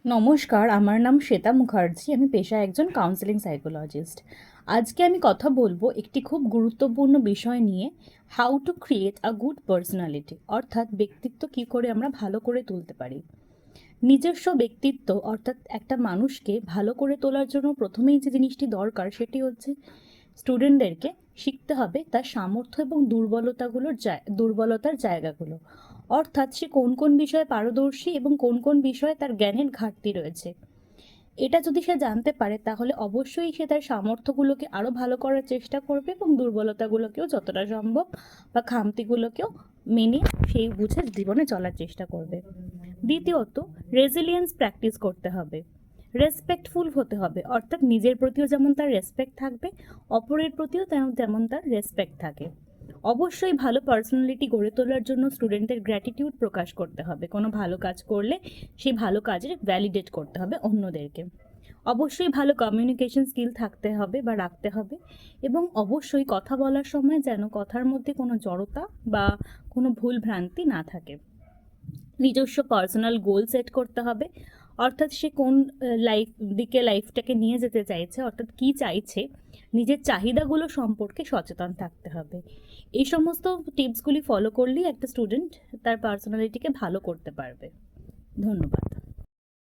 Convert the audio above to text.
নমস্কার, আমার নাম শ্বেতা মুখার্জি। আমি পেশায় একজন কাউন্সেলিং সাইকোলজিস্ট। আজকে আমি কথা বলবো একটি খুব গুরুত্বপূর্ণ বিষয় নিয়ে, how to create a good personality, অর্থাৎ ব্যক্তিত্ব কী করে আমরা ভালো করে তুলতে পারি। নিজস্ব ব্যক্তিত্ব অর্থাৎ একটা মানুষকে ভালো করে তোলার জন্য প্রথমেই যে জিনিসটি দরকার সেটি হচ্ছে স্টুডেন্টদেরকে শিখতে হবে তার সামর্থ্য এবং দুর্বলতার জায়গাগুলো, অর্থাৎ সে কোন কোন বিষয়ে পারদর্শী এবং কোন কোন বিষয়ে তার জ্ঞানের ঘাটতি রয়েছে। এটা যদি সে জানতে পারে তাহলে অবশ্যই সে তার সামর্থ্যগুলোকে আরও ভালো করার চেষ্টা করবে এবং দুর্বলতাগুলোকেও যতটা সম্ভব বা খামতিগুলোকেও মেনে সেই বুঝে জীবনে চলার চেষ্টা করবে। দ্বিতীয়ত, রেজিলিয়েন্স প্র্যাকটিস করতে হবে। রেসপেক্টফুল হতে হবে, অর্থাৎ নিজের প্রতিও যেমন তার রেসপেক্ট থাকবে, অপরের প্রতিও তেমন তার রেসপেক্ট থাকে। অবশ্যই ভালো পার্সোনালিটি গড়ে তোলার জন্য স্টুডেন্টের গ্র্যাটিটিউড প্রকাশ করতে হবে। কোনো ভালো কাজ করলে সেই ভালো কাজের ভ্যালিডেট করতে হবে অন্যদেরকে। অবশ্যই ভালো কমিউনিকেশন স্কিল থাকতে হবে বা রাখতে হবে, এবং অবশ্যই কথা বলার সময় যেন কথার মধ্যে কোনো জড়তা বা কোনো ভুল ভ্রান্তি না থাকে। নিজস্ব পার্সোনাল গোল সেট করতে হবে, অর্থাৎ সে কোন লাইফটাকে নিয়ে যেতে চাইছে, অর্থাৎ কী চাইছে, নিজের চাহিদাগুলো সম্পর্কে সচেতন থাকতে হবে। এই সমস্ত টিপসগুলি ফলো করলেই একটা স্টুডেন্ট তার পার্সোনালিটিকে ভালো করতে পারবে। ধন্যবাদ।